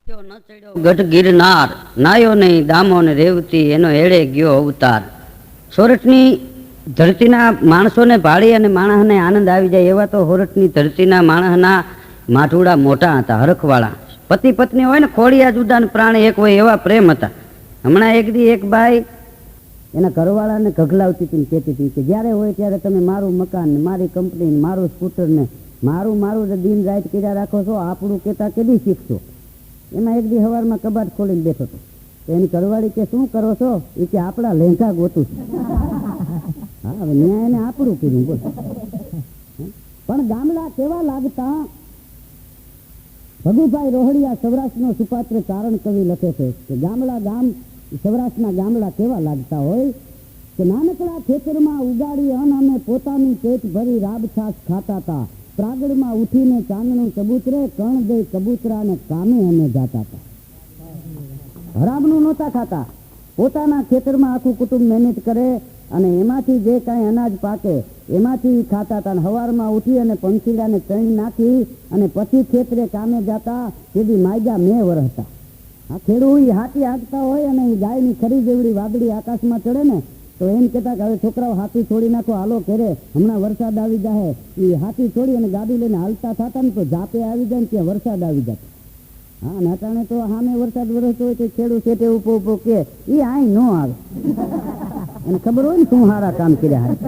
ગઢ ગિરનાર નાયો નહીં દામો ને રેવતી એનો એળે ગયો અવતાર. સોરઠની ધરતીના માણસોને ભાળી અને માણસને આનંદ આવી જાય એવા તો સોરઠની ધરતીના માણસના માઠુડા મોટા હતા, હરખવાળા. પતિ પત્ની હોય ને ખોડિયા જુદા ને પ્રાણ એક હોય એવા પ્રેમ હતા. હમણાં એક દી એક બાઈ એના ઘરવાળાને ઘઘલાવતી હતી, કહેતી હતી કે જ્યારે હોય ત્યારે તમે મારું મકાન ને મારી કંપની ને મારું સ્કૂટર ને મારું દિન રાત કર્યા રાખો છો, આપણું કહેતા કેદી શીખશો. એમાં એક દી સવારમાં કબાટ ખોલીને બેઠો હતો. તો એની ઘરવાળી કે શું કરો છો? એ કે આપણા લેંઘા ગોતું છે. હા, હવે ન્યાય એને આપણું કીધું બોલ. પણ ગામડા કેવા લાગતા? ભગુભાઈ રોહડિયા સૌરાષ્ટ્રનો સુપાત્ર ચારણ કવિ લખે છે કે સૌરાષ્ટ્રના ગામડા કેવા લાગતા હોય કે નાનકડા ખેતરમાં ઉગાડી અન અમે પોતાનું પેટ ભરી રાબછાસ ખાતા હતા. પ્રાગડમાં ઉઠીને ચાંદનું કબૂતરે કણ દઈ કબૂતરાને કામે અમે જાતા હતા. હરામનું નહોતા ખાતા, પોતાના ખેતરમાં આખું કુટુંબ મહેનત કરે અને એમાંથી જે કાંઈ અનાજ પાકે એમાંથી ખાતા હતા. સવારમાં ઉઠી અને પંખીડાને ચણી નાખી અને પછી ખેતરે કામે જતા. તેથી માયગા મેં વરસતા. આ ખેડૂત હાથી હાંકતા હોય અને ગાયની ખરી જેવડી વાદળી આકાશમાં ચડે ને તો એમ કહેતા કે હવે છોકરાઓ હાથી છોડી નાખો, હાલો ઘેરે, હમણાં વરસાદ આવી જાય. એ હાથી છોડી અને ગાડી લઈને હાલતા થતા ને તો જાપે આવી જાય ને ત્યાં વરસાદ આવી જતો. હા, નાટાણે તો સામે વરસાદ વરસતો હોય તો ખેડૂત શેઠે ઉભો કે એ આઈ ન આવે, એને ખબર હોય ને શું સારા કામ કર્યા હોય.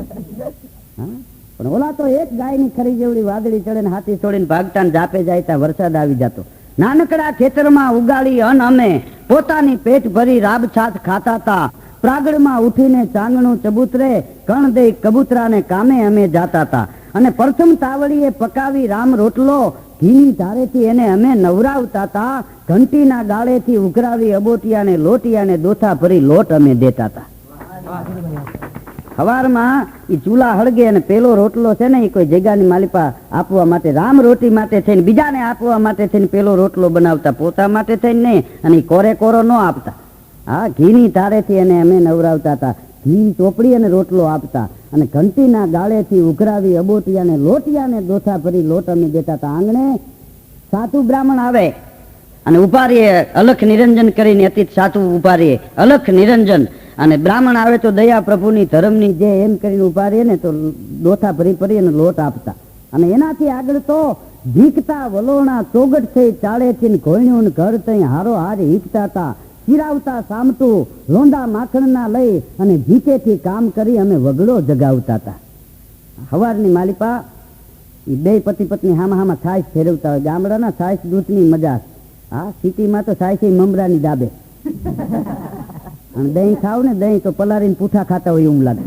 હા, પણ ઓલા તો એક ગાયની ખરી જેવડી વાદળી ચડે ને હાથી છોડીને ભાગતા ને જાપે જાય ત્યાં વરસાદ આવી જતો. નાનકડા ખેતરમાં ઉગાડી અન અમે પોતાની પેટ ભરી રાબછાત ખાતા હતા. પ્રાગડમાં ઉઠીને ચાંદણું ચબૂતરે કણ દઈ કબૂતરાને કામે અમે જાતા હતા. અને પ્રથમ તાવડીએ પકાવી રામ રોટલો ઘીની ધારેથી એને અમે નવરાવતા હતા. ઘંટીના ગાળેથી ઉઘરાવી અબોટિયાને લોટિયાને દોથા ભરી લોટ અમે દેતા હતા. સવારમાં એ ચૂલા હળગે અને પેલો રોટલો છે ને એ કોઈ જગ્યાની માલિપા આપવા માટે, રામ રોટી માટે થઈને, બીજાને આપવા માટે થઈને પેલો રોટલો બનાવતા, પોતા માટે થઈને નહીં. અને કોરે કોરો ન આપતા. હા, ઘીની ધારેથી એને અમે નવરાવતા હતા. ઘી ચોપડી અને રોટલો આપતા. અને ઘંટીના ગાળેથી ઉઘરાવી અબોટિયાને લોટિયાને દોથા ભરી લોટ અમે દેતા હતા. આંગણે સાધુ બ્રાહ્મણ આવે અને ઉભા રહીએ, અલખ નિરંજન કરીને અતીત સાધુ ઉભા રહીએ, અલખ નિરંજન. અને બ્રાહ્મણ આવે તો દયા પ્રભુની ધર્મની જે એમ કરીને ઉભા રહીએ ને તો દોથા ભરી અને લોટ આપતા. અને એનાથી આગળ તો ભીખતા વલોણા ચોગટ થઈ ચાળેથી ઘોણ્યું ઘર તઈ હારો હારે હીકતા હતા. ચિરાવતા સામટું લોંડા માખણના લઈ અને ભીખેથી કામ કરી અમે વગડો જગાવતા હતા. હવારની માલિપા બે પતિ પત્ની હામાં છાશ ફેરવતા હોય. ગામડાના છાશ દૂધની મજા. હા, સિટીમાં તો છાશ મમરાની દાબે. અને દહીં ખાવ ને, દહીં તો પલારીને પૂઠા ખાતા હોય એવું લાગે.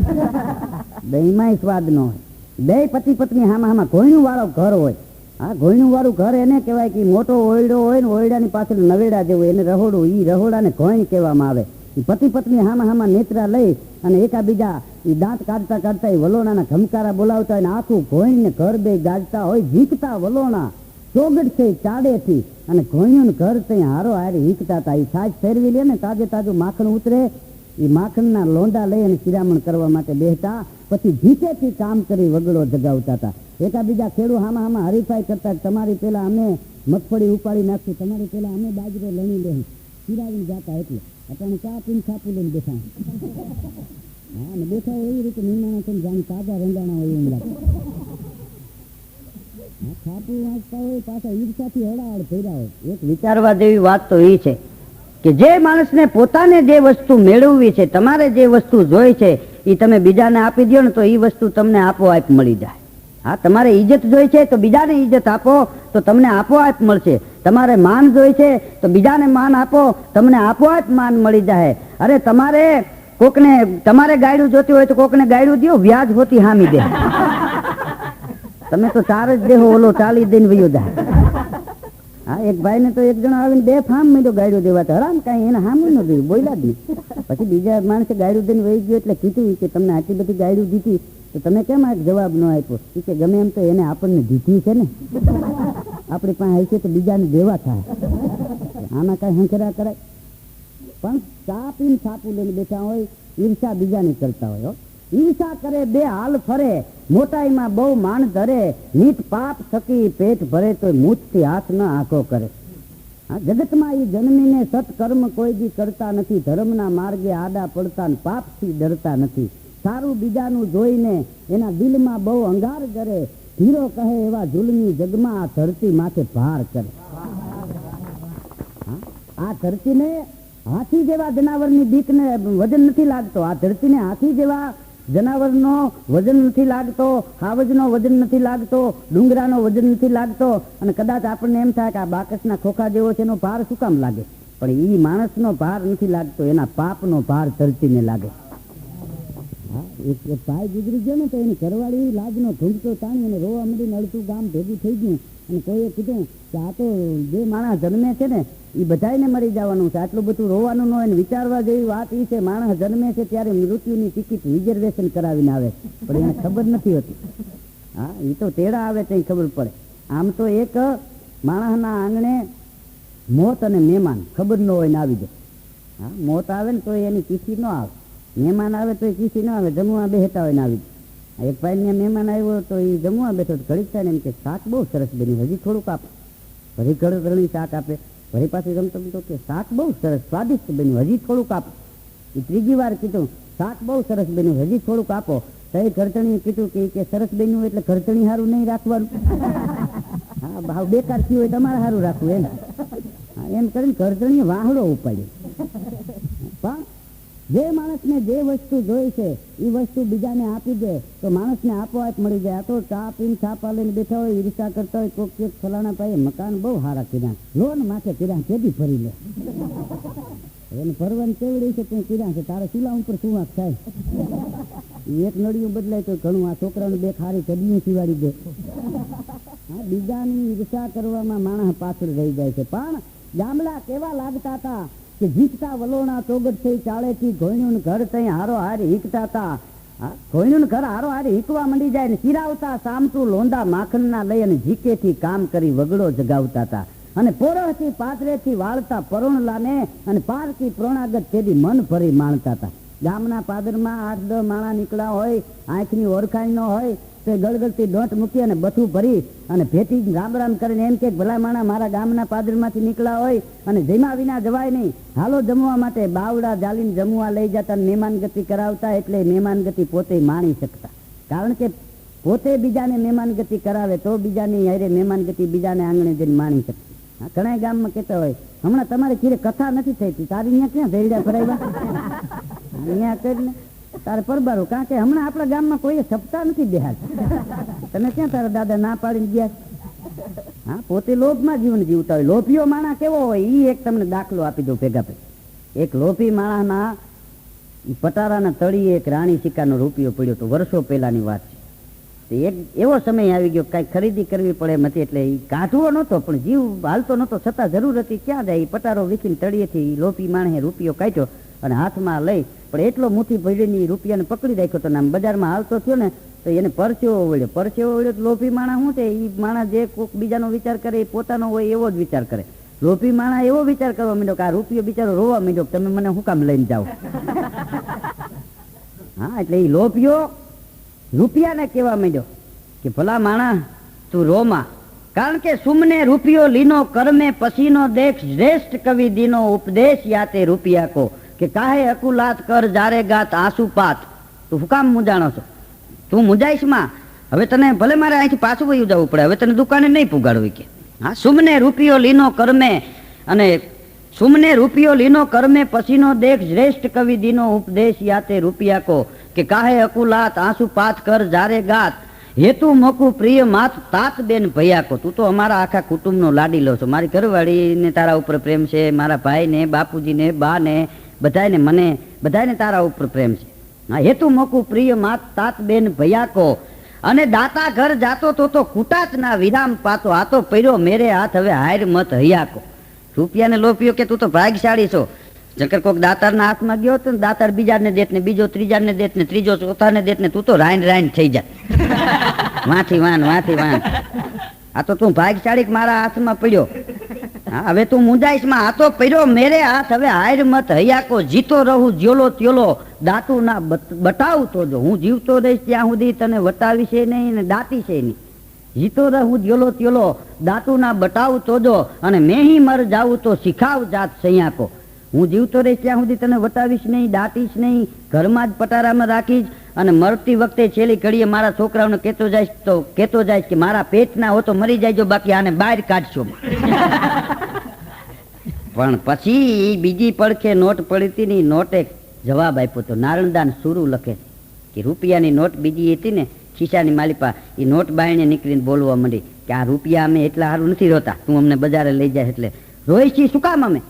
દહીંમાં સ્વાદ ન હોય. બે પતિ પત્ની હામાં ઘોયણું વાળો ઘર હોય. હા, ઘોયણું વાળું ઘર એને કહેવાય કે મોટો ઓયડો હોય ને ઓયડાની પાછળ નવેડા જેવું એને રહોડું, ઈ રહોડાને ઘોયણ કહેવામાં આવે. પતિ પત્ની હામાં નેત્રા લઈ અને એકાબીજા દાંત કાઢતા એ વલોણાના ઘમકારા બોલાવતા હોય ને આખું ઘોયણને ઘર બે ગાજતા હોય. ઝીકતા વલોણા ચોગટ થઈ ચાડેથી અને ઘોણ્યું ઘર ત્યાં હારો હારે હીકતા હતા. એ છાશ ફેરવી લે ને તાજે તાજું માખણ ઉતરે, એ માખણના લોંડા લઈ અને શિરામણ કરવા માટે બેસતા. પછી ભીખેથી કામ કરી વગડો જગાવતા હતા. એકાબીજા ખેડૂ હામાં હરીફાઈ કરતા, તમારી પેલા અમે મગફળી ઉપાડી નાખશું, તમારી પેલા અમે બાજરો લણી લેવું, શિરાવીને જાતા. એટલે અટાણે ચા પીને છાપું લઈને બેઠા. હા, અને બેઠા એવી રીતે નિર્માણ થઈને જાણે તાજા રંજાણા હોય એવું લાગે. છાપું વાંચતા હોય પાછા ઈર્ષાથી હડાહડ ભર્યા હોય. એક વિચારવા જેવી વાત તો એ છે કે જે માણસને પોતાને જે વસ્તુ મેળવવી છે, તમારે જે વસ્તુ જોઈ છે એ તમે બીજાને આપી દો ને તો એ વસ્તુ તમને આપોઆપ મળી જાય. હા, તમારે ઇજ્જત જોઈ છે તો બીજાને ઇજ્જત આપો તો તમને આપોઆપ મળશે. તમારે માન જોઈ છે તો બીજાને માન આપો, તમને આપોઆપ માન મળી જાય. અરે તમારે ગાયડું જોતી હોય તો કોકને ગાયડું દો, વ્યાજ હોતી હામી દે. તમે તો ચાર જ દેહો, ઓલો ચાલી દઈને વયો જાય. હા, એક ભાઈ ને તો એક જણો આવીને બે ફામ મીડો ગાયડું દેવા. હરામ કાંઈ એને હામું ન દીધું, બોલ્યા જ નહીં. પછી બીજા માણસે ગાયડું દઈને વહી ગયો એટલે કીધું કે તમને આટલી બધી ગાયડું દીધી તો તમે કેમ આ જવાબ ન આપ્યો? કે ગમે એમ તો એને આપણને દીધી છે ને, આપણી પાસે હશે તો બીજાને દેવા થાય. આમાં કાંઈ હંખેરા કરાય? પણ ચા પીને છાપું લઈને બેઠા હોય, ઈર્ષા બીજાને કરતા હોય. ઈર્ષા કરે બે હાલ ફરે, મોટાઈમાં બહુ માણ ધરે, નીત પાપ થકી પેટ ભરે તો મૂછથી હાથ ન આંખો કરે. જગતમાં એ જન્મીને સત્કર્મ કોઈ દી કરતા નથી, ધર્મના માર્ગે આડા પડતા ને પાપથી ડરતા નથી. સારું બીજાનું જોઈને એના દિલમાં બહુ અંગાર કરે, ધીરો કહે એવા જુલમી જગમાં આ ધરતી માથે ભાર કરે. આ ધરતીને હાથી જેવા જનાવરની બીકને વજન નથી લાગતો, આ ધરતીને હાથી જેવા જનાવરનો વજન નથી લાગતો, હાવજનો વજન નથી લાગતો, ડુંગરાનો વજન નથી લાગતો. અને કદાચ આપણને એમ થાય કે આ બાકસના ખોખા જેવો છે એનો ભાર શું કામ લાગે, પણ એ માણસનો ભાર નથી લાગતો, એના પાપનો ભાર ધરતીને લાગે. એક ભાઈ ગુજરી ગયો ને તો એની ઘરવાળી લાજનો ઘૂંઘતો તાણી અને રોવા માંડીને અડધું ગામ ભેગું થઈ ગયું. અને કોઈએ કીધું કે આ તો જે માણસ જન્મે છે ને એ બધાને મરી જવાનું છે, આટલું બધું રોવાનું ન હોય ને. વિચારવા જેવી વાત એ છે, માણસ જન્મે છે ત્યારે મૃત્યુની ટિકિટ રિઝર્વેશન કરાવીને આવે, પણ એને ખબર નથી હોતી. હા, એ તો તેડા આવે તો ખબર પડે. આમ તો એક માણસના આંગણે મોત અને મહેમાન ખબર ન હોય ને આવી જાય. હા, મોત આવે ને તો એની ચીઠી ન આવે, મહેમાન આવે તો એ ચીઠી ન આવે, જમવા બેસતા હોય ને આવી જાય. એક ભાઈ ને મહેમાન આવ્યો તો એ જમવા બેઠો, ઘડીક થાય ને એમ કે શાક બહુ સરસ બન્યું, હજી થોડુંક આપે. ફરી ઘણી શાક આપે, ફરી પાછું જમતો તો કે શાક બહુ સરસ સ્વાદિષ્ટ બન્યું, હજી થોડુંક આપો. એ ત્રીજી વાર કીધું શાક બહુ સરસ બન્યું, હજી થોડુંક આપો. તો એ ઘરતણીએ કીધું કે સરસ બન્યું એટલે ઘરતણી સારું નહીં રાખવાનું. હા, ભાવ બેકાર થયું હોય તમારે સારું રાખવું એમ. હા, એમ કરીને ઘરતણીએ વાહડો ઉપાડ્યો. પણ જે માણસને જે વસ્તુ જોઈ છે એ વસ્તુ બીજાને આપી દે તો માણસને આપોઆપ મળી જાય. આ તો ચા પીને છાપા લઈને બેઠા હોય, ઈર્ષા કરતા હોય, કોક એક ફલાણા પાયે મકાન બહુ સારા કર્યા, લોન માથે કર્યા, કેદી ફરી લે. એને ફરવાની કેવડી છે તું કર્યા છે, તારે ચૂલા ઉપર શું વાંક થાય. એક નળિયું બદલાય તો ઘણું. આ છોકરાને બે ખારી ચડ્યું સિવાડી દે. હા, બીજાની ઈર્ષા કરવામાં માણસ પાછળ રહી જાય છે. પણ ગામડા કેવા લાગતા હતા કે જીતતા વલોણા ચોગટ થઈ ચાળેથી ઘોણ્યું ઘર તઈ હારો હારી હીકતા હતા. ઘોણ્યું ઘર હારો હારી હીકવા મંડી જાય ને ચિરાવતા સામટું લોંદા માખણના લઈ અને જીકેથી કામ કરી વગડો જગાવતા હતા. અને પોરહથી પાદરેથી વાળતા પરોણલાને અને પારથી પ્રોણાગત તેદી મન ભરી માણતા હતા. ગામના પાદરમાં 8-10 માણા નીકળ્યા હોય, આંખની ઓળખાણ ન હોય તો ગળગળતી ડોંટ મૂકી અને બથું ભરી અને ભેટી રામ રામ કરીને એમ કે ભલા માણા મારા ગામના પાદરમાંથી નીકળ્યા હોય અને જમ્યા વિના જવાય નહીં, હાલો જમવા માટે. બાવડા જાલીને જમવા લઈ જતા, મહેમાન ગતિ કરાવતા, એટલે મહેમાન ગતિ પોતે માણી શકતા. કારણ કે પોતે બીજાને મહેમાન ગતિ કરાવે તો બીજાની હારે મહેમાન ગતિ બીજાને આંગણે જઈને માણી શકતા. ઘણા ગામમાં કહેતા હોય હમણાં તમારે ઘીરે કથા નથી થઈ, તારી અહીંયા ક્યાં ભેરડા ફરાવ્યા, અહીંયા કરીને તારે પરબારો. કારણ કે હમણાં આપણા ગામમાં કોઈ સપ્તાહ નથી બેહાર, તમે ક્યાં તારા દાદા ના પાડીને ગયા. હા, પોતે લોભમાં જીવન જીવતા હોય. લોભીઓ માણસ કેવો હોય એ એક તમને દાખલો આપી દઉં ભેગા ભેગ. એક લોભી માણસના પટારાના તળિયે એક રાણી સિક્કાનો રૂપિયો પડ્યો હતો, વર્ષો પહેલાની વાત છે. એક એવો સમય આવી ગયો કઈ ખરીદી કરવી પડે એમ હતી, એટલે એ કાઢવો નહોતો પણ જીવ હાલતો નહોતો, છતાં જરૂર હતી. ક્યાં જાય, પટારો વીખીને તળિયેથી લોભી માણસે રૂપિયો કાઢ્યો અને હાથમાં લઈ, પણ એટલો મુઠ્ઠી ભરીને રૂપિયાને પકડી રાખ્યો હતો ને આમ બજારમાં હાલતો થયો ને તો એને પરસેવો વળ્યો. પરસેવો વળ્યો તો લોભી માણસ શું છે, એ માણસ જે કોઈક બીજાનો વિચાર કરે એ પોતાનો હોય એવો જ વિચાર કરે. લોભી માણસ એવો વિચાર કરવા માંડ્યો કે આ રૂપિયો બિચારો રોવા માંડ્યો, તમે મને શું કામ લઈને જાઓ. હા, એટલે એ લોભીઓ રૂપિયાને કહેવા માંડ્યો કે ભલા માણા તું રોમાં, કારણ કે સુમને રૂપિયો લીનો કર્મે પસીનો દેખ શ્રેષ્ઠ કવિ દીનો ઉપદેશ યાતે રૂપિયા કો કે કાહે અકુલાત કર જારે ગાત આંસુ પાત. તું શું કામ મુંજાણો છો, તું મુંજાઈશ માં, હવે તને ભલે મારે અહીંથી પાછું વયું જવું પડે, હવે તને દુકાને નહીં પુગાડવું કે. હા, સુમને રૂપિયો લીનો કર્મે અને સુમને રૂપિયો લીનો કર્મે પસીનો દેખ શ્રેષ્ઠ કવિ દીનો ઉપદેશ યાતે રૂપિયા કો કે કાહે અકુલાત આંસુ પાત કર જારે ગાત હેતુ મકુ પ્રિય માત તાત બેન ભૈયા કો. તું તો અમારા આખા કુટુંબનો લાડીલો છો, મારી ઘરવાળીને તારા ઉપર પ્રેમ છે, મારા ભાઈને, બાપુજીને, બાને, બધાને, મને બધાને તારા ઉપર પ્રેમ છે. હા, હેતુ મકુ પ્રિય માત તાત બેન ભૈયા કો અને દાતા ઘર જાતો તો કુટાત ના વિરામ પાતો આ તો પર્યો મેરે હાથ હવે હાર મત હૈયા કો. રૂપિયાને લોભ્યો કે તું તો ભાગશાળી છો. જકર કોક દાતારના હાથમાં ગયો તો દાતાર બીજાને દેત ને બીજો ત્રીજાને દેત ને ત્રીજો ચોથાને દેત ને તું તો રાઈન થઈ જાય. વાંથી વાન. આ તો તું ભાગશાળી મારા હાથમાં પડ્યો. હા, હવે તું મુંજાઈશ માં, આ તો પડ્યો મેરે હાથ હવે હાર મત હૈયાકો જીતો રહું જ્યોલો ત્યોલો દાતું ના બટાવતો જો. હું જીવતો રહીશ ત્યાં સુધી તને વટાવી છે નહીં ને દાતી છે નહીં. જીતો રહું જ્યોલો ત્યોલો દાતું ના બટાવ ચોજો અને મેહી મર જાવું તો શીખાવ જાત સૈયાકો. હું જીવતો રહીશ ત્યાં સુધી તને વટાવીશ નહીં, દાટીશ નહીં, ઘરમાં જ પટારામાં રાખીશ અને મરતી વખતે છેલ્લી ઘડીએ મારા છોકરાઓને કહેતો જઈશ કે મારા પેટ ના હો તો મરી જાયજો, બાકી આને બહાર કાઢશો. પણ પછી બીજી પડખે નોટ પડી હતી ને નોટે જવાબ આપ્યો તો નારણદાન સુરું લખે કે રૂપિયાની નોટ બીજી હતી ને ખિસ્સાની માલિપા, એ નોટ બાયણે નીકળીને બોલવા માંડી કે આ રૂપિયા અમે એટલા સારું નથી રોતા, તું અમને બજારે લઈ જાય એટલે રોઈ છી શું કામ અમે?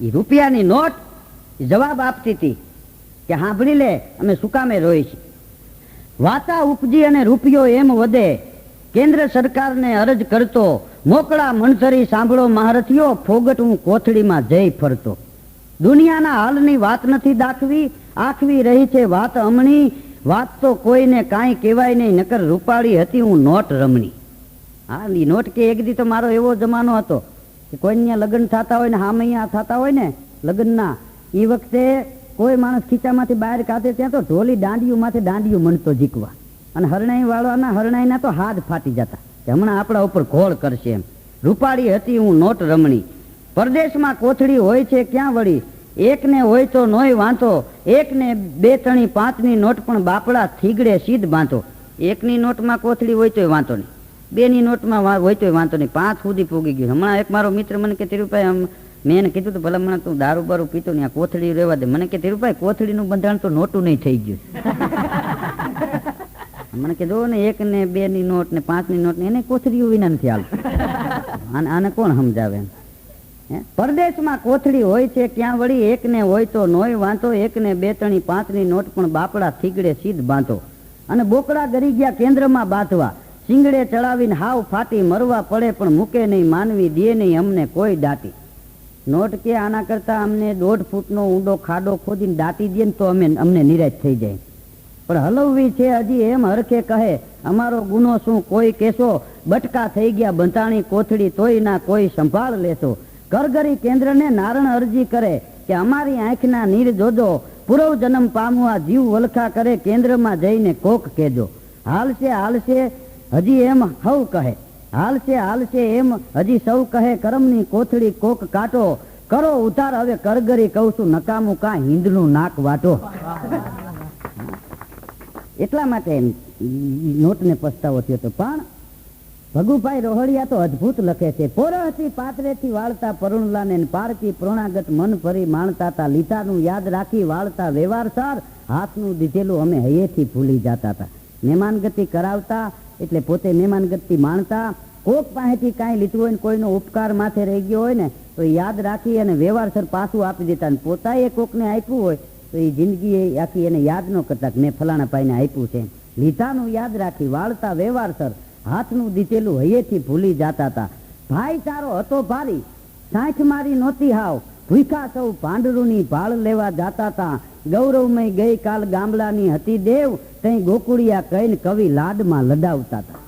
એ રૂપિયાની નોટ જવાબ આપતી હતી કે સાંભળી લે અમે શું કામે રોઈ છીએ. વાતા ઉપજી અને રૂપિયો એમ વધે, કેન્દ્ર સરકારને અરજ કરતો, મોકળા મણધરી સાંભળો મહારથીઓ, ફોગટ હું કોથળીમાં જઈ ફરતો. દુનિયાના હાલની વાત નથી દાખવી, આખવી રહી છે વાત અમણી, વાત તો કોઈને કાંઈ કહેવાય નહીં, નકર રૂપાળી હતી હું નોટ રમણી. હા, એ નોટ કે એક દી તો મારો એવો જમાનો હતો કે કોઈને ત્યાં લગ્ન થતા હોય ને હામૈયા થતા હોય ને લગ્નના, એ વખતે કોઈ માણસ ખીચામાંથી બહાર કાઢે ત્યાં તો ઢોલી દાંડિયુંમાંથી દાંડિયું મણતો જીકવા, અને હરણાઈ વાળવાના હરણાઈના તો હાથ ફાટી જતા કે હમણાં આપણા ઉપર ઘોળ કરશે એમ. રૂપાળી હતી હું નોટ રમણી. પરદેશમાં કોથળી હોય છે ક્યાં વળી, એકને હોય તો નોય વાંધો, એકને 2 3 5ની નોટ પણ બાપડા થીગડે સીધ બાંધો. એકની નોટમાં કોથળી હોય તોય વાંધો નહીં, 2ની નોટમાં હોય તોય વાંધો નહીં, 5 સુધી પૂગી ગયું. હમણાં એક મારો મિત્ર મને કે ધીરુભાઈ, મેં એને કીધું તો ભલા મને તું દારૂ બારૂ પીતો ને આ કોથળી રહેવા દે. મને કે ધીરુભાઈ કોથળીનું બંધારણ તો નોટું નહીં થઈ ગયું. મને કે જો ને 1 ને 2ની નોટ ને 5ની નોટ ને એને કોથળીઓ વિના નથી હાલતું. આને કોણ સમજાવે એમ? પરદેશમાં કોથળી હોય છે ક્યાં વળી, એકને હોય તો નોય વાંધો, એકને 2 3 5ની નોટ પણ બાપડા થીગડે સીધ બાંધો. અને બોકડા ગરી ગયા કેન્દ્રમાં બાંધવા, સિંગડે ચડાવીને હાવ ફાટી મરવા પડે પણ મૂકે નહીં માનવી, દે નહીં અમને કોઈ દાટી. નોટ કે આના કરતા અમને 1.5 ફૂટનો ઊંડો ખાડો ખોદીને દાટી દે ને તો અમને નિરાશ થઈ જાય. પણ હલવવી છે હજી એમ હરખે કહે, અમારો ગુનો શું કોઈ કેસો, બટકા થઈ ગયા બંધાણી કોથળી તોય ના કોઈ સંભાળ લેશો. કરગરી કેન્દ્રને નારણ અરજી કરે કે અમારી આંખના નીર જોજો, પૂર્વ જન્મ પામવા જીવ વલખા કરે, કેન્દ્રમાં જઈને કોક કેજો. હાલશે હાલશે હજી એમ હવ કહે, હાલશે હાલશે એમ હજી સૌ કહે, કરમની કોથળી કોક કાટો, કરો ઉતાર હવે કરગરી કહું છું, નકામું કા હિંદનું નાક વાટો. એટલા માટે નોટને પસ્તાવો થયો હતો. પણ ભગુભાઈ રોહડિયા તો અદભુત લખે છે, પોરહથી પાત્રેથી વાળતા પરુણલાને પારકી પ્રોણાગત મન ભરી માણતા તા, લીધાનું યાદ રાખી વાળતા વ્યવહાર સાર, હાથનું દીધેલું અમે હૈયેથી ભૂલી જતા હતા. મહેમાનગતિ કરાવતા એટલે પોતે મહેમાનગતિ માણતા, કોક પાસેથી કાંઈ લીધું હોય ને કોઈનો ઉપકાર માથે રહી ગયો હોય ને તો યાદ રાખી અને વ્યવહારસર પાછું આપી દેતા, અને પોતાએ કોકને આપ્યું હોય તો એ જિંદગી આખી એને યાદ ન કરતા કે મેં ફલાણા ભાઈને આપ્યું છે. લીધાનું યાદ રાખી વાળતા વ્યવહારસર, હાથનું દીધેલું હૈયેથી ભૂલી જતા હતા. ભાઈચારો હતો ભારી, સાઠ મારી નહોતી હાવ, ભૂખા સૌ ભાંડરુની ભાળ લેવા જાતા હતા. ગૌરવમય ગઈકાલ ગામડાની હતી દેવ, તઈ ગોકુળિયા કહીને કવિ લાડમાં લડાવતા હતા.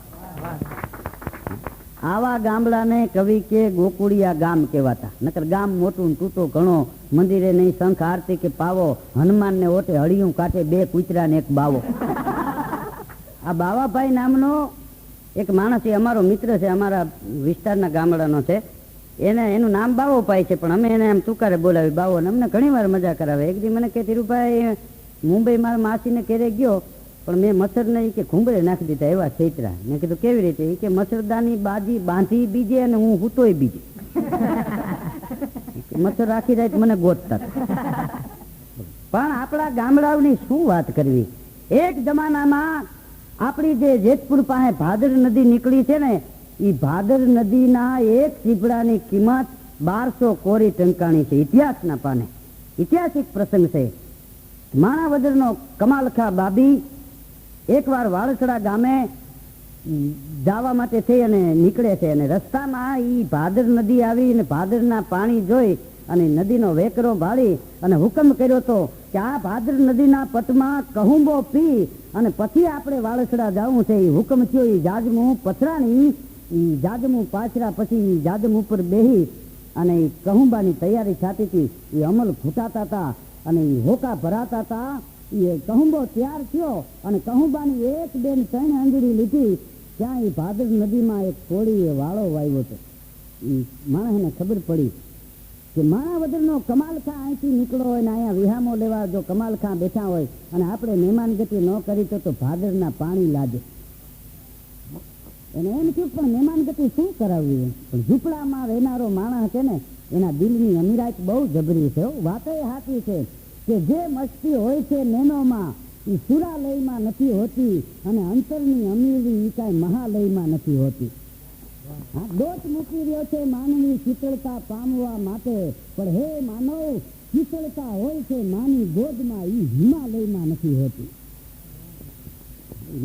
આવા ગામડાને કવિ કે ગોકુળિયા ગામ કહેવાતા. નકર ગામ મોટું તૂટો ઘણો, મંદિરે નહીં શંખ આરતી કે પાવો, હનુમાનને ઓટે હળિયું કાઢે 2 કૂતરા ને 1 બાવો. આ બાવાભાઈ નામનો એક માણસ, એ અમારો મિત્ર છે, અમારા વિસ્તારના ગામડાનો છે. એનું નામ બાવોભાઈ છે, પણ અમે એને એમ તુકારે બોલાવી બાવો, ને અમને ઘણી વાર મજા કરાવે. એક દી મને કે ધીરુભાઈ મુંબઈ મારા માસીને ઘેરે ગયો, પણ મેં મચ્છરને કે ઘૂંબળે નાખી દીધા એવા છેતરા. મેં કીધું કેવી રીતે? એ કે મચ્છરદાની બાજી બાંધી બીજે અને હું હૂતોય બીજે. મચ્છર રાખી જાય મને ગોતતા. પણ આપણા ગામડાઓની શું વાત કરવી. એક જમાનામાં આપણી જે જેતપુર પાસે ભાદર નદી નીકળી છે ને, એ ભાદર નદીના એક ચીપડાની કિંમત 1200 કોરી ટંકાણી છે. ઇતિહાસના પાને ઐતિહાસિક પ્રસંગ છે. માણાવદરનો કમાલખા બાબી એકવાર વાળસડા ગામે જવા માટે થઈ અને નીકળે છે, અને રસ્તામાં એ ભાદર નદી આવી અને ભાદરના પાણી જોઈ અને નદીનો વેકરો ભાળી અને હુકમ કર્યો હતો કે આ ભાદર નદીના પટમાં કહુંબો પી અને પછી આપણે વાળસડા જવું છે. એ હુકમ થયો. એ જાજમું પથરાણી, એ જાજમું પાછરા પછી જાજમ ઉપર બેહી અને એ કહુંબાની તૈયારી થતી હતી. એ અમલ ઘૂંટાતા હતા અને એ હોકા ભરાતા હતા. એ કહુંબો તૈયાર થયો અને કહુંબાની 1 2 3 આંગળી લીધી ત્યાં એ ભાદર નદીમાં એક કોળીએ વાળો વાવ્યો હતો. માણસને ખબર પડી કે માણાવદરનો કમાલખા અહીંથી નીકળ્યો હોય ને અહીંયા વિહામો લેવા જો કમાલખા બેઠા હોય અને આપણે મહેમાનગતિ ન કરી તો ભાદરના પાણી લાગે. એને એમ થયું પણ મહેમાનગતિ શું કરાવવી? પણ ઝૂંપડામાં રહેનારો માણસ છે ને એના દિલની અમીરાત બહુ જબરી છે. વાતો એ સાચી છે કે જે મસ્તી હોય છે નેનોમાં એ સુરાલયમાં નથી હોતી અને અંતરની અમીરી એ કાંઈ મહાલયમાં નથી હોતી. દોટ મૂકી રહ્યો છે માનવી શીતળતા પામવા માટે, પણ હે માનવ શીતળતા હોય છે માની ગોદમાં એ હિમાલયમાં નથી હોતી.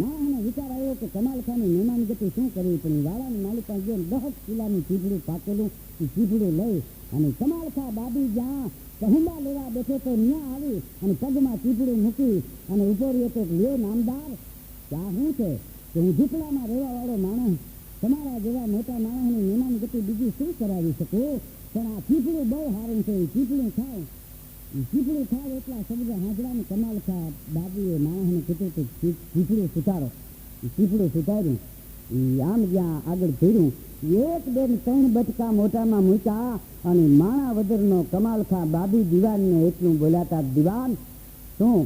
માણસને વિચાર આવ્યો કે કમાલખાની મહેમાનગતિ શું કરવી? પણ વાળાની માલિક પાસે ગયો 10 કિલાનું ચીભડું પાકેલું એ ચીભડું લઈ અને કમાલખા બાબી જ્યાં કહુંબા લેવા બેઠો તો ત્યાં આવી અને પગમાં ચીભડું મૂકી અને ઉભો રહ્યો તો લ્યો નામદાર, ત્યાં શું છે કે હું ઝૂંપડામાં રહેવા વાળો માણસ તમારા જેવા મોટા માણસની મહેમાનગતિ બીજી શું કરાવી શકું? પણ આ ચીભડું બહુ સારું છે, ચીભડું ખાવ એટલા શબ્દ હાજરાની કમાલખા બાબુએ માણસને કીધું કે ચીભડું સુધારો. ચીભડું સુધાર્યું, આમ જ્યાં આગળ ફેર્યું, 1, 2, 3 બટકા મોટામાં મૂક્યા અને માણાવદરનો કમાલખા બાબી દિવાનને એટલું બોલાતા, દિવાન શું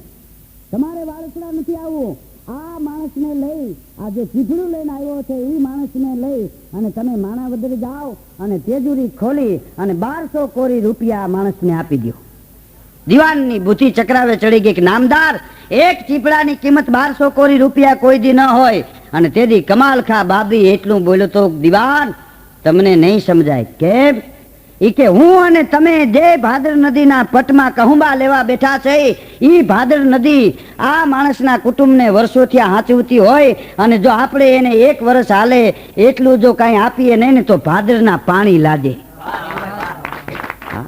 તમારે વાળસડા નથી આવવું? આ માણસને લઈ, આ જે ચીભડું લઈને આવ્યો છે એ માણસને લઈ અને તમે માણાવદર જાઓ અને તેજુરી ખોલી અને 1200 કોરી રૂપિયા માણસને આપી દો. દિવાનની બુદ્ધિ ચક્રાવે ચડી ગઈ કે નામદાર, એક ચીપડાની કિંમત 1200 કોરી રૂપિયા કોઈ દી ન હોય. અને તેથી કમાલખા બાબી એટલું બોલ્યો તો, દિવાન તમને નહીં સમજાય. કેમ? ઈ કે હું અને તમે જે ભાદર નદીના પટમાં કહુંબા લેવા બેઠા છે એ ભાદર નદી આ માણસના કુટુંબને વર્ષોથી હાંચવતી હોય અને જો આપણે એને 1 વર્ષ હાલે એટલું જો કાંઈ આપીએ નહીં ને તો ભાદરના પાણી લાગે.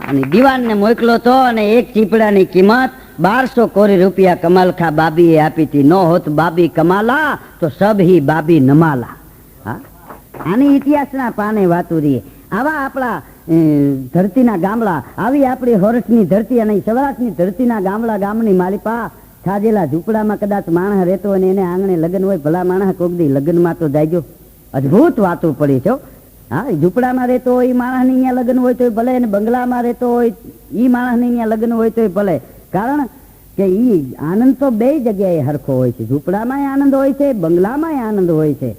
અને દિવાનને મોકલો તો અને એક ચીપડાની કિંમત 1200 કોરી રૂપિયા કમાલખા બાબીએ આપી હતી. નો હોત બાબી કમાલા તો સબ હી બાબી નમાલા. આની ઇતિહાસના પાને વાતું રહીએ. આવા આપણા ધરતીના ગામડા, આવી આપણી હોરઠની ધરતી અને સૌરાષ્ટ્રની ધરતીના ગામડા ગામની માલિપા ખાજેલા ઝૂંપડામાં કદાચ માણસ રહેતો અને એને આંગણે લગ્ન હોય, ભલા માણસ કોક દી લગ્નમાં તો જાયજો. અદભુત વાતો પડી છે. હા, ઝૂંપડામાં રહેતો હોય એ માણસની અહીંયા લગ્ન હોય તો ભલે, અને બંગલામાં રહેતો હોય એ માણસની અહીંયા લગ્ન હોય તો ભલે. કારણ કે એ આનંદ તો બે જગ્યાએ હરખો હોય છે. ઝૂંપડામાં આનંદ હોય છે, બંગલામાં આનંદ હોય છે.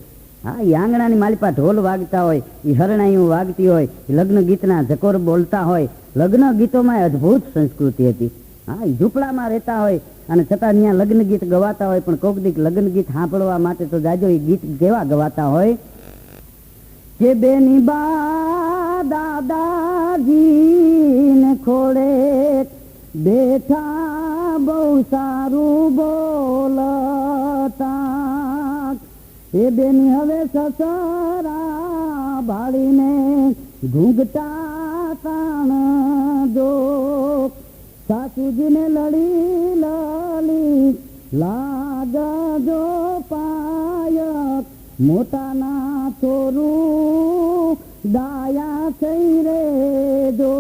હા, એ આંગણાની માલિપા ઢોલ વાગતા હોય, એ હરણાઈઓ વાગતી હોય, લગ્ન ગીતના જકોર બોલતા હોય. લગ્ન ગીતોમાં અદભુત સંસ્કૃતિ હતી. હા, એ ઝૂંપડામાં રહેતા હોય અને છતાં ત્યાં લગ્ન ગીત ગવાતા હોય, પણ કોક દીક લગ્ન ગીત સાંભળવા માટે તો જાજો. એ ગીત કેવા ગવાતા હોય કે બેની બા દાદાજીને ખોડે બેઠા બહુ સારું બોલતા, એ બેની હવે સસરા ભાળીને ઘૂંઘટા તાણ દો, સાસુજીને લડી લાગજો પાયક, મોટાના છોરું ડાયા થઈ રે જો.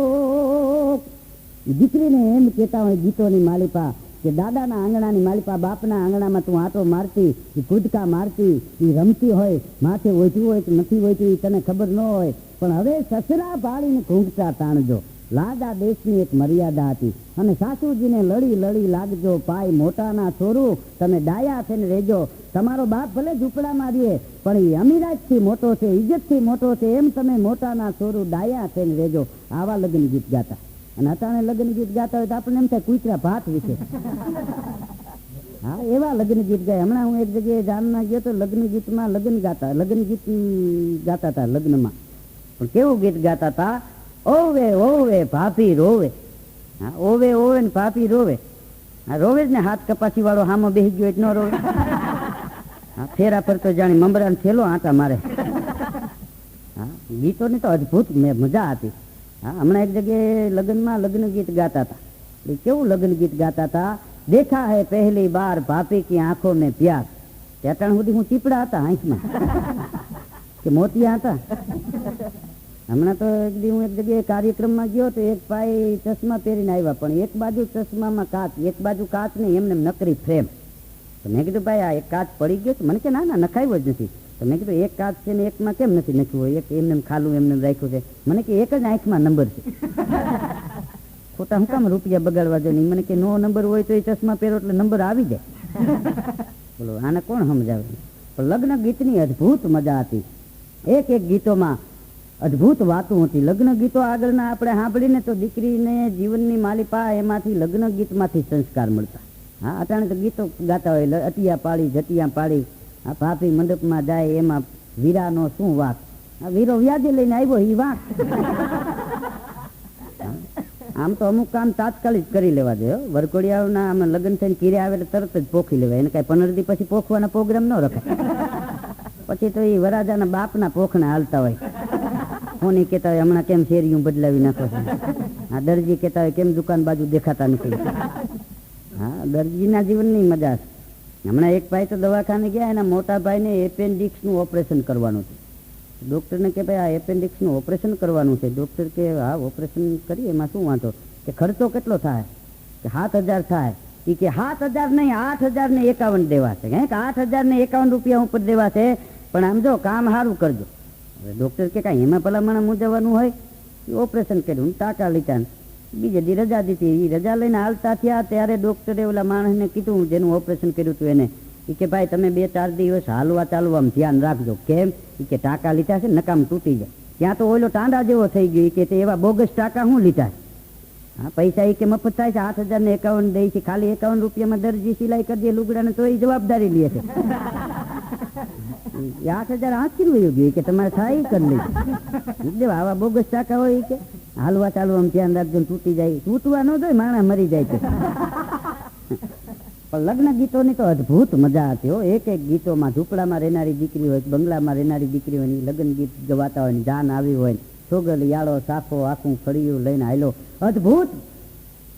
દીકરીને એમ કહેતા હોય ગીતોની માલિપા કે દાદાના આંગણાની માલિપા બાપના આંગણામાં તું આંટો મારતી, કૂદકા મારતી, એ રમતી હોય, માથે ઓછું હોય કે નથી ઓછું એ તને ખબર ન હોય, પણ હવે સસરા ભાળીને ઘૂંઘટા તાણજો. લાડા દેશની એક મર્યાદા હતી અને સાસુજીને લડી લાગજો પાય, મોટાના છોરું તમે ડાયા થઈને રહેજો. તમારો બાપ ભલે ઝૂંપડામાં રહે પણ એ અમીરાતથી મોટો છે, ઇજ્જતથી મોટો છે, એમ તમે મોટાના છોરું ડાયા થઈને રહેજો. આવા લગ્ન ગીત ગાતા. અને અટાણે લગ્ન ગીત ગાતા હોય તો આપણને એમ થાય કુતરા ભાત વિશે. હા, એવા લગ્ન ગીત ગાય. હમણાં હું એક જગ્યાએ જામના ગયો તો લગ્ન ગીતમાં લગ્ન ગીત ગાતા હતા લગ્નમાં. પણ કેવું ગીત ગાતા હતા? ઓવે ઓવે ભાભી રોવે. હા, ઓવે ઓવે ને ભાભી રોવે. હા, રોવે જ ને. હાથ કપાસી વાળો હામો બેસી ગયો એટલે ન રોવે. હા, ફેરા પર તો જાણે મમરાને થેલો આંટા મારે. હા, ગીતોની તો અદભુત મજા હતી. હા, હમણાં એક જગ્યાએ લગ્નમાં લગ્ન ગીત ગાતા હતા. કેવું લગ્ન ગીત ગાતા હતા? દેખા હૈ પહેલી બાર ભાભી કી આંખો મેં પ્યાર. ત્યાં સુધી હું ચીપડા હતા આંખમાં કે મોતિયા હતા. હમણાં તો હું એક જગ્યાએ કાર્યક્રમમાં ગયો તો એક ભાઈ ચશ્મા પહેરીને આવ્યા, પણ એક બાજુ ચશ્મામાં કાચ, એક બાજુ કાચ નહીં, એમને નકરી ફ્રેમ. તો મેં કીધું ભાઈ આ એક કાચ પડી ગયો છે? મને કે ના નખાવ્યો જ નથી. તો મેં કીધું એક કાચ છે ને એકમાં કેમ નથી નાખ્યું હોય, એક એમને ખાલું એમને રાખ્યું છે. મને કે એક જ આંખમાં નંબર છે. ખોટા હું કામ રૂપિયા બગાડવા દે. મને કે નો નંબર હોય તો એ ચશ્મા પહેરો એટલે નંબર આવી જાય. બોલો આને કોણ સમજાવે? પણ લગ્ન ગીતની અદભુત મજા હતી. એક એક ગીતોમાં અદભુત વાતો હતી. લગ્ન ગીતો આગળના આપણે સાંભળીને તો દીકરીને જીવનની માલિપા એમાંથી લગ્ન ગીતમાંથી સંસ્કાર મળતા. હા, અટાણે તો ગીતો ગાતા હોય, અટિયા પાડી જટિયા પાડી, આ ભાભી મંડપમાં જાય એમાં વીરાનો શું વાક, આ વીરો વ્યાજે લઈને આવ્યો એ વાક. આમ તો અમુક કામ તાત્કાલિક કરી લેવા જોઈએ. વરઘોડિયાઓના આમ લગ્ન થઈને કીરે આવે એટલે તરત જ પોખી લેવાય. એને કઈ 15 દી પછી પોખવાના પ્રોગ્રામ ન રખાય. પછી તો એ વરાજાના બાપના પોખણા હાલતા હોય. કોની કહેતા હોય હમણાં કેમ શેરીયું બદલાવી નાખો છો. હા, દરજી કહેતા હોય કેમ દુકાન બાજુ દેખાતા નથી. હા, દરજીના જીવનની મજા છે. હમણાં એક ભાઈ તો દવાખાને ગયા, એના મોટા ભાઈને એપેન્ડિક્સનું ઓપરેશન કરવાનું છે. ડૉક્ટરને કે ભાઈ આ એપેન્ડિક્સનું ઓપરેશન કરવાનું છે. ડૉક્ટર કે હા ઓપરેશન કરીએ, એમાં શું વાંધો? કે ખર્ચો કેટલો થાય? કે 7,000 થાય. એ કે 7,000 નહીં, 8,051 દેવા છે. કે 8,051 રૂપિયા ઉપર દેવા છે, પણ આમ જો કામ સારું કરજો. હવે ડૉક્ટર કે કાંઈ એમાં ભલામણ મૂંઝવવાનું હોય. ઓપરેશન કર્યું, ટાંકા લીધા, બીજે દી રજા દીધી. એ રજા લઈને હાલતા થયા ત્યારે ડૉક્ટરે ઓલા માણસને કીધું જેનું ઓપરેશન કર્યું હતું એને, એ કે ભાઈ તમે 2-4 દિવસ હાલવા ચાલવામાં ધ્યાન રાખજો. કેમ? એ કે ટાંકા લીધા છે નકામ તૂટી જાય. ત્યાં તો ઓલો ટાંડા જેવો થઈ ગયો. કે તે એવા બોગસ ટાંકા શું લીધા? હા, પૈસા એ કે મફત થાય છે. 8,051 દે છે. ખાલી 51 રૂપિયામાં દરજી સિલાઈ કરી દે લુગડાને તો એ જવાબદારી લે છે. 8,000 આંચકી વયું ગયું કે તમારે થાય કરી લઈ. આવા બોગસ ટાંકા હોય કે હાલવા ચાલવામાં ધ્યાન રાખજો, તૂટી જાય. તૂટવા ન જોઈએ, માણસ મરી જાય છે. પણ લગ્ન ગીતોની તો અદભુત મજા હતી હો. એક એક ગીતોમાં ઝૂંપડામાં રહેનારી દીકરી હોય, બંગલામાં રહેનારી દીકરી હોય, લગ્ન ગીત ગવાતા હોય, જાન આવી હોય, છોગલ યાળો સાફો આખું ફળિયું લઈને આવેલો. અદભુત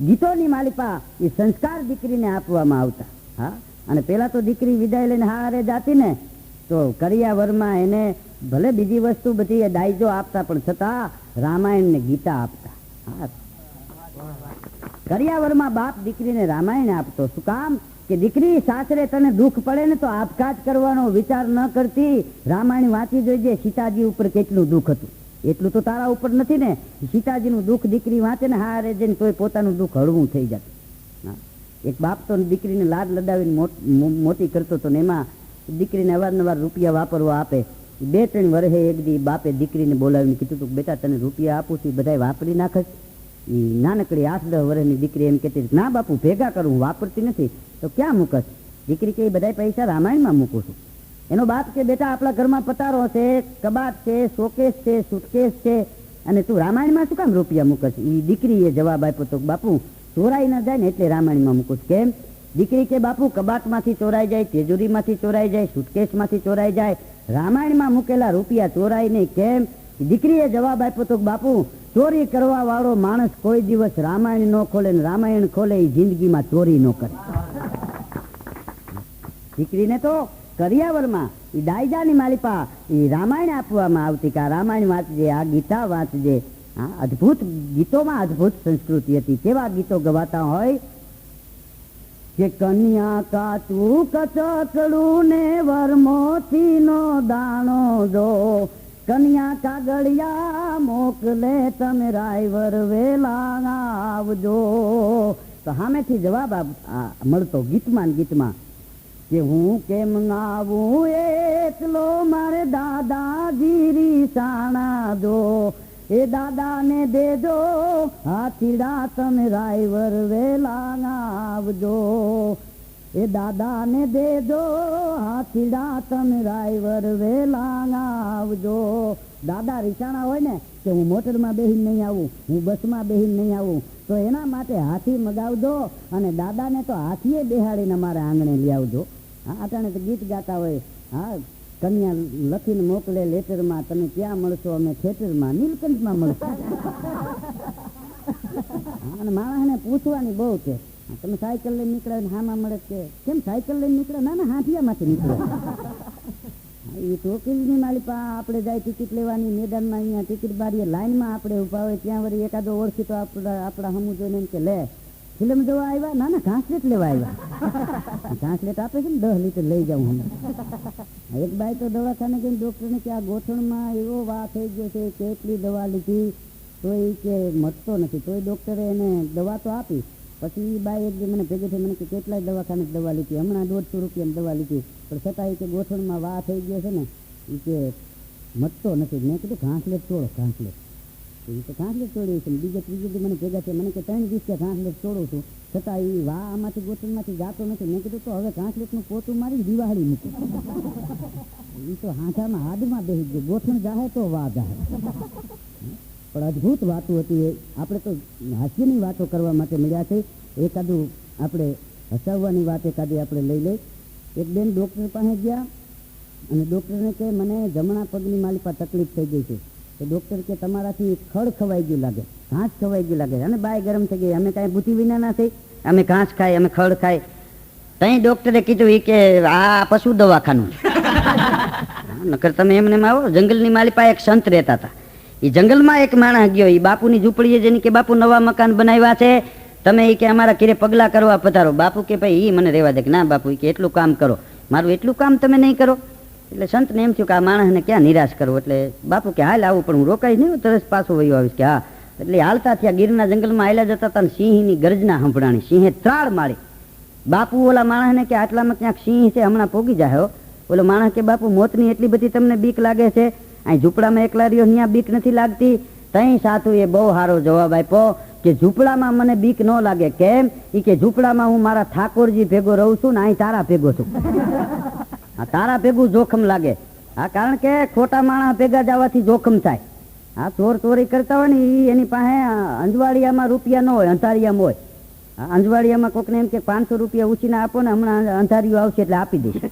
ગીતોની માલિપા એ સંસ્કાર દીકરીને આપવામાં આવતા. હા, અને પેલા તો દીકરી વિદાય લઈને હારે જાતી ને તો કરિયાવરમાં એને ભલે બીજી વસ્તુ બધી દાયજો આપતા, પણ છતાં રામાયણ ને ગીતા આપતા. હા, કરિયાવરમાં બાપ દીકરીને રામાયણ આપતો. શું કામ? કે દીકરી સાસરે તને દુઃખ પડે ને તો આપઘાત કરવાનો વિચાર ન કરતી, રામાયણ વાંચી જોઈજે. સીતાજી ઉપર કેટલું દુઃખ હતું, એટલું તો તારા ઉપર નથી ને. સીતાજીનું દુઃખ દીકરી વાંચે ને હારે જઈને તોય પોતાનું દુઃખ હળવું થઈ જતું. હા, એક બાપ તો દીકરીને લાડ લડાવીને મોટી કરતો હતો ને એમાં દીકરીને અવારનવાર રૂપિયા વાપરવા આપે. 2-3 વર્ષે એક દી બાપે દીકરીને બોલાવીને કીધું હતું બેટા તને રૂપિયા આપું છું, બધા વાપરી નાખે. એ નાનકડી 8-10 વર્ષની દીકરી એમ કહેતી ના બાપુ ભેગા કરું, હું વાપરતી નથી. તો ક્યાં મૂકસ? દીકરી કે બધા પૈસા રામાયણમાં મૂકું છું. એનો બાપ કે બેટા આપણા ઘરમાં પતારો છે, કબાટ છે, શોકેસ છે, સુટકેસ છે, અને તું રામાયણમાં શું કામ રૂપિયા મૂકસ? એ દીકરીએ જવાબ આપ્યો તો બાપુ ચોરાઈ ન જાય ને એટલે રામાયણમાં મૂકું. કેમ? દીકરી કે બાપુ કબાટમાંથી ચોરાઈ જાય, તિજોરીમાંથી ચોરાઈ જાય, સુટકેસમાંથી ચોરાઈ જાય, રામાયણમાં મૂકેલા રૂપિયા ચોરાય નહીં. કેમ? દીકરીએ જવાબ આપ્યો તો બાપુ ચોરી કરવા વાળો માણસ કોઈ દિવસ રામાયણ ન ખોલે ને રામાયણ ખોલે એ જિંદગીમાં ચોરી ન કરે. દીકરીને તો કરિયાવરમાં એ દાયજાની માલિપા એ રામાયણ આપવામાં આવતી કે આ રામાયણ વાંચજે, આ ગીતા વાંચજે. હા, અદભુત ગીતોમાં અદભુત સંસ્કૃતિ હતી. કેવા ગીતો ગવાતા હોય કે કન્યા કાચું કચકડું ને વરમોતી નો દાણો જો, કન્યા કાગળિયા મોકલે તમે રાયવર વેલા આવજો. તો સામેથી જવાબ મળતો ગીતમાં ગીતમાં કે હું કેમ આવું એટલો મારે દાદાગીરી સાણા દો, એ દાદાને દેજો હાથીડા તમે રાયવર વેલા આવજો, એ દાદાને દેજો હાથીડા તમે રાયવર વેલા આવજો. દાદા રીસાણા હોય ને કે હું મોટરમાં બેહીને નહીં આવું, હું બસમાં બેહીને નહીં આવું, તો એના માટે હાથી મગાવજો અને દાદાને તો હાથીએ બેહાડીને અમારા આંગણે લઈ આવજો. હા, અટાણે તો ગીત ગાતા હોય. હા, કન્યા લખીને મોકલે લેટરમાં, તમે ક્યાં મળશો? અમે થિયેટરમાં નીલકંઠમાં મળશો. અને માણસને પૂછવાની બહુ છે, તમે સાયકલ લઈને નીકળ્યા ને હામાં મળે કે કેમ સાયકલ લઈને નીકળ્યા? ના ના, હાથિયામાંથી નીકળ્યા. એ ટોકીની માલિપા આપણે જાય ટિકિટ લેવાની મેદાનમાં, અહીંયા ટિકિટ બારીએ લાઈનમાં આપણે ઉભા હોય ત્યાં વળી એકાદો ઓળખી તો આપણા હમું જોઈને એમ કે લે ફિલ્મ જોવા આવ્યા? ના ના, ઘાસલેટ લેવા આવ્યા. ઘાસલેટ આપે છે ને 10 લીટર લઈ જાઉં હું. એક બાઈ તો દવાખાને ગઈ ડોક્ટરને કે આ ગોઠણમાં એવો વા થઈ ગયો છે, કેટલી દવા લીધી તો એ કે મટતો નથી. તો એ ડોક્ટરે એને દવા તો આપી. પછી એ બાઈ એક દી મને ભેગી થઈ મને કે કેટલાય દવાખાને દવા લીધી, હમણાં 150 રૂપિયાની દવા લીધી, પણ છતાં એ કે ગોઠણમાં વા થઈ ગયો છે ને એ કે મટતો નથી. મેં કીધું ઘાસલેટ તોડો, ઘાસલેટ. એ તો ઘાસલેટ તોડી છે. બીજે ત્રીજે દી મને ભેગા છે, મને કે 3 દિવસ ઘાસલેટ તોડું છું, છતાં એ વા આમાંથી ગોઠણમાંથી જાતો નથી. મેં કીધું તો હવે ઘાસલેટનું પોતું મારી દિવાળી મૂકી. એ તો હાથામાં હાથમાં બેસી ગયું, ગોઠણ જાહે તો વા જાહે. પણ અદભુત વાતો હતી એ. આપણે તો હાસ્યની વાતો કરવા માટે મળ્યા છે. એકાદું આપણે હસાવવાની વાત એકાદી આપણે લઈ લઈ. એક બેન ડૉક્ટર પાસે ગયા અને ડૉક્ટરને કહે મને જમણા પગની માલી પર તકલીફ થઈ ગઈ છે. તો ડૉક્ટર કે તમારાથી ખડ ખવાઈ ગયું લાગે, ઘાસ ખવાઈ ગયું લાગે. અને બાય ગરમ થઈ ગઈ, અમે કાંઈ બુદ્ધિ વિના ના થઈ, અમે ઘાસ ખાય, અમે ખડ ખાય. ત્યાં ડૉક્ટરે કીધું એ કે આ પશુ દવાખાનું નકર તમે એમને આવો. જંગલની માલી પાસે એક સંત રહેતા હતા. એ જંગલમાં એક માણસ ગયો, એ બાપુની ઝૂંપડીએ જેની કે બાપુ નવા મકાન બનાવ્યા છે, તમે એ કે અમારા ઘરે પગલાં કરવા પધારો. બાપુ કે ભાઈ એ મને રહેવા દે. કે ના બાપુ કે એટલું કામ કરો, મારું એટલું કામ તમે નહીં કરો. એટલે સંતને એમ થયું કે આ માણસને ક્યાં નિરાશ કરવો. એટલે બાપુ કે હાલ આવું, પણ હું રોકાઈ નહીં, તરત પાછો વયો આવીશ. કે હા. એટલે હાલતા થયા, ગીરના જંગલમાં હાલ્યા જતા હતા, સિંહની ગર્જના સંભળાણી. સિંહે ત્રાળ મારી. બાપુ ઓલા માણસને કે આટલામાં ક્યાંક સિંહ છે, હમણાં પોગી જાય. ઓલો માણસ કે બાપુ મોતની એટલી બધી તમને બીક લાગે છે, અહીં ઝૂંપડામાં એકલા રહ્યો ત્યાં બીક નથી લાગતી? તઈ સાધુએ બહુ સારો જવાબ આપ્યો કે ઝૂંપડામાં મને બીક ન લાગે. કેમ? એ કે ઝૂંપડામાં હું મારા ઠાકોરજી ભેગો રહું છું ને અહીં તારા ભેગો છું. આ તારા ભેગું જોખમ લાગે. હા, કારણ કે ખોટા માણસ ભેગા જવાથી જોખમ થાય. હા, ચોરી કરતા હોય ને એની પાસે અંજવાળિયામાં રૂપિયા ન હોય, અંધારિયામાં હોય. અંજવાળિયામાં કોકને એમ કે 500 રૂપિયા ઉછીને આપો ને, હમણાં અંધારિયું આવશે એટલે આપી દઈશ.